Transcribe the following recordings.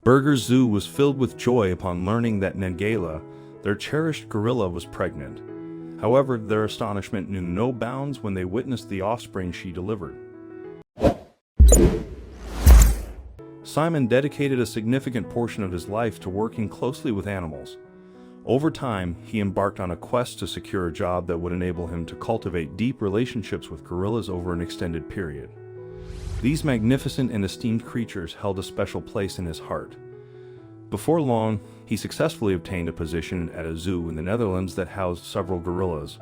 Burger's zoo was filled with joy upon learning that Nangela, their cherished gorilla, was pregnant. However, their astonishment knew no bounds when they witnessed the offspring she delivered. Simon dedicated a significant portion of his life to working closely with animals. Over time, he embarked on a quest to secure a job that would enable him to cultivate deep relationships with gorillas over an extended period. These magnificent and esteemed creatures held a special place in his heart. Before long, he successfully obtained a position at a zoo in the Netherlands that housed several gorillas.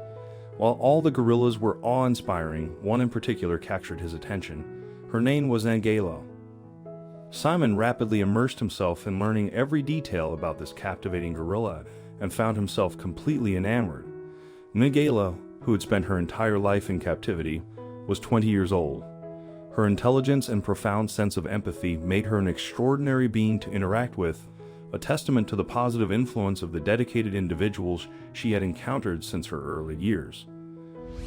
While all the gorillas were awe-inspiring, one in particular captured his attention. Her name was Nangela. Simon rapidly immersed himself in learning every detail about this captivating gorilla and found himself completely enamored. Nangela, who had spent her entire life in captivity, was 20 years old. Her intelligence and profound sense of empathy made her an extraordinary being to interact with, a testament to the positive influence of the dedicated individuals she had encountered since her early years.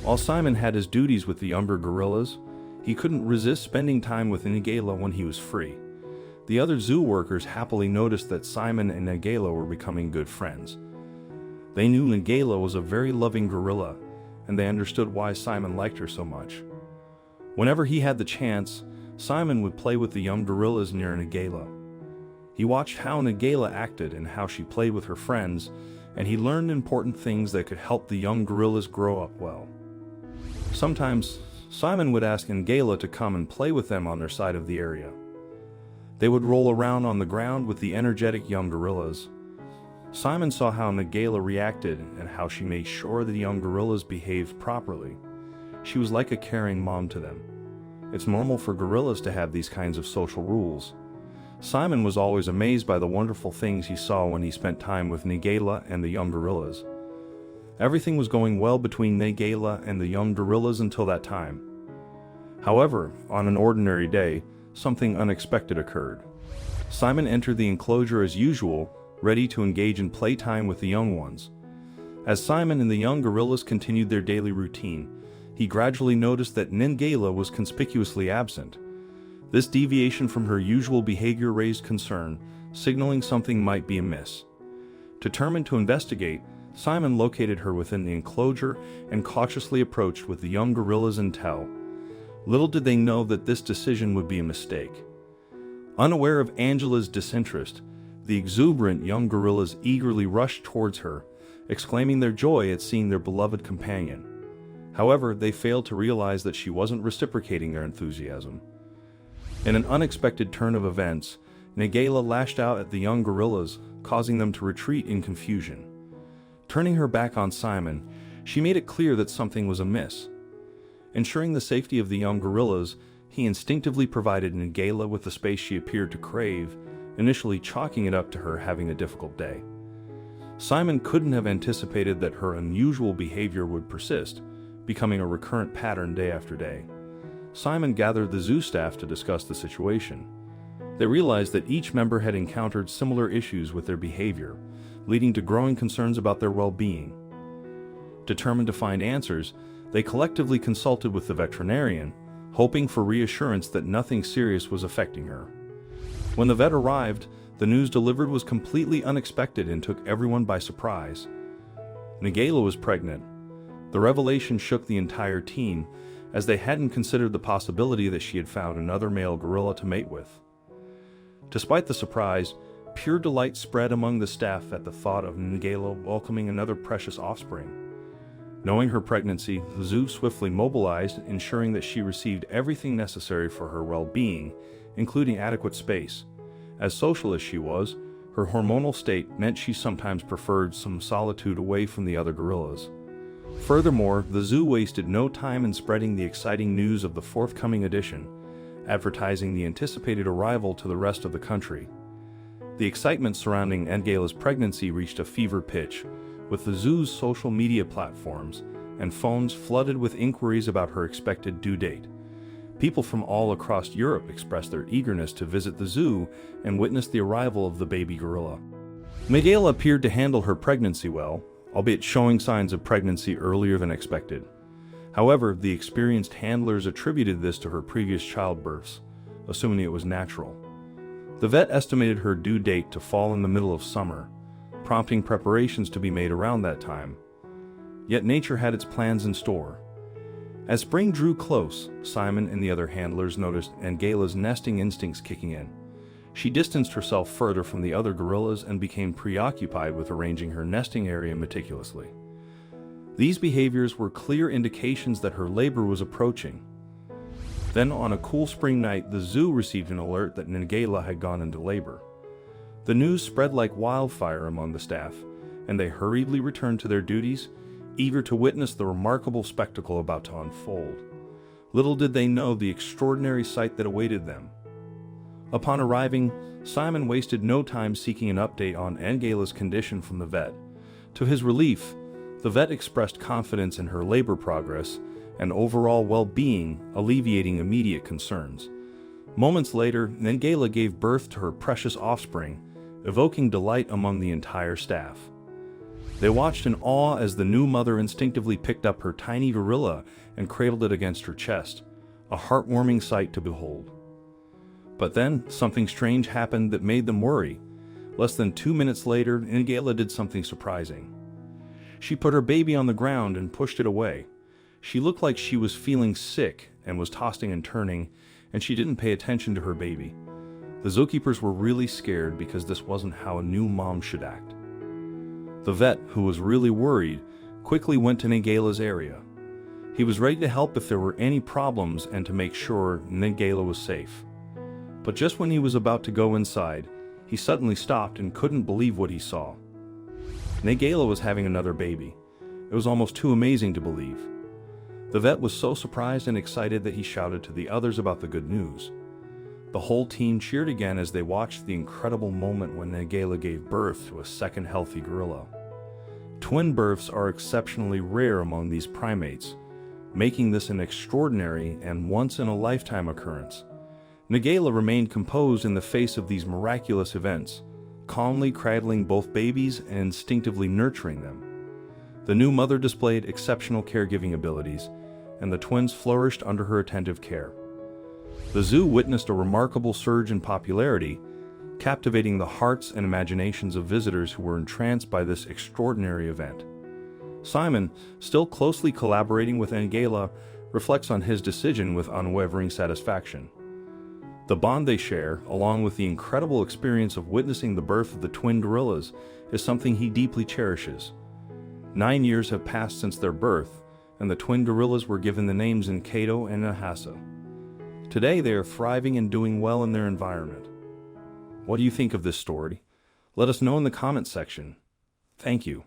While Simon had his duties with the younger gorillas, he couldn't resist spending time with Nangela when he was free. The other zoo workers happily noticed that Simon and Nangela were becoming good friends. They knew Nangela was a very loving gorilla, and they understood why Simon liked her so much. Whenever he had the chance, Simon would play with the young gorillas near Nangela. He watched how Nangela acted and how she played with her friends, and he learned important things that could help the young gorillas grow up well. Sometimes, Simon would ask Nangela to come and play with them on their side of the area. They would roll around on the ground with the energetic young gorillas. Simon saw how Nangela reacted and how she made sure the young gorillas behaved properly. She was like a caring mom to them. It's normal for gorillas to have these kinds of social rules. Simon was always amazed by the wonderful things he saw when he spent time with Nangela and the young gorillas. Everything was going well between Nangela and the young gorillas until that time. However, on an ordinary day, something unexpected occurred. Simon entered the enclosure as usual, ready to engage in playtime with the young ones. As Simon and the young gorillas continued their daily routine, he gradually noticed that Nangela was conspicuously absent. This deviation from her usual behavior raised concern, signaling something might be amiss. Determined to investigate, Simon located her within the enclosure and cautiously approached with the young gorillas in tow. Little did they know that this decision would be a mistake. Unaware of Angela's disinterest, the exuberant young gorillas eagerly rushed towards her, exclaiming their joy at seeing their beloved companion. However, they failed to realize that she wasn't reciprocating their enthusiasm. In an unexpected turn of events, Nangela lashed out at the young gorillas, causing them to retreat in confusion. Turning her back on Simon, she made it clear that something was amiss. Ensuring the safety of the young gorillas, he instinctively provided Nangela with the space she appeared to crave, initially chalking it up to her having a difficult day. Simon couldn't have anticipated that her unusual behavior would persist, becoming a recurrent pattern day after day. Simon gathered the zoo staff to discuss the situation. They realized that each member had encountered similar issues with their behavior, leading to growing concerns about their well-being. Determined to find answers, they collectively consulted with the veterinarian, hoping for reassurance that nothing serious was affecting her. When the vet arrived, the news delivered was completely unexpected and took everyone by surprise. Nangela was pregnant. The revelation shook the entire team, as they hadn't considered the possibility that she had found another male gorilla to mate with. Despite the surprise, pure delight spread among the staff at the thought of Nangela welcoming another precious offspring. Knowing her pregnancy, the zoo swiftly mobilized, ensuring that she received everything necessary for her well-being, including adequate space. As social as she was, her hormonal state meant she sometimes preferred some solitude away from the other gorillas. Furthermore, the zoo wasted no time in spreading the exciting news of the forthcoming edition, advertising the anticipated arrival to the rest of the country. The excitement surrounding Nangela's pregnancy reached a fever pitch, with the zoo's social media platforms and phones flooded with inquiries about her expected due date. People from all across Europe expressed their eagerness to visit the zoo and witness the arrival of the baby gorilla. Nangela appeared to handle her pregnancy well, albeit showing signs of pregnancy earlier than expected. However, the experienced handlers attributed this to her previous childbirths, assuming it was natural. The vet estimated her due date to fall in the middle of summer, prompting preparations to be made around that time. Yet nature had its plans in store. As spring drew close, Simon and the other handlers noticed Angela's nesting instincts kicking in. She distanced herself further from the other gorillas and became preoccupied with arranging her nesting area meticulously. These behaviors were clear indications that her labor was approaching. Then, on a cool spring night, the zoo received an alert that Angela had gone into labor. The news spread like wildfire among the staff, and they hurriedly returned to their duties, eager to witness the remarkable spectacle about to unfold. Little did they know the extraordinary sight that awaited them. Upon arriving, Simon wasted no time seeking an update on Angela's condition from the vet. To his relief, the vet expressed confidence in her labor progress and overall well-being, alleviating immediate concerns. Moments later, Angela gave birth to her precious offspring, evoking delight among the entire staff. They watched in awe as the new mother instinctively picked up her tiny gorilla and cradled it against her chest, a heartwarming sight to behold. But then, something strange happened that made them worry. Less than 2 minutes later, Angela did something surprising. She put her baby on the ground and pushed it away. She looked like she was feeling sick and was tossing and turning, and she didn't pay attention to her baby. The zookeepers were really scared because this wasn't how a new mom should act. The vet, who was really worried, quickly went to Angela's area. He was ready to help if there were any problems and to make sure Angela was safe. But just when he was about to go inside, he suddenly stopped and couldn't believe what he saw. Angela was having another baby. It was almost too amazing to believe. The vet was so surprised and excited that he shouted to the others about the good news. The whole team cheered again as they watched the incredible moment when Angela gave birth to a second healthy gorilla. Twin births are exceptionally rare among these primates, making this an extraordinary and once-in-a-lifetime occurrence. Angela remained composed in the face of these miraculous events, calmly cradling both babies and instinctively nurturing them. The new mother displayed exceptional caregiving abilities, and the twins flourished under her attentive care. The zoo witnessed a remarkable surge in popularity, captivating the hearts and imaginations of visitors who were entranced by this extraordinary event. Simon, still closely collaborating with Angela, reflects on his decision with unwavering satisfaction. The bond they share, along with the incredible experience of witnessing the birth of the twin gorillas, is something he deeply cherishes. 9 years have passed since their birth, and the twin gorillas were given the names Kato and Nahasa. Today they are thriving and doing well in their environment. What do you think of this story? Let us know in the comments section. Thank you.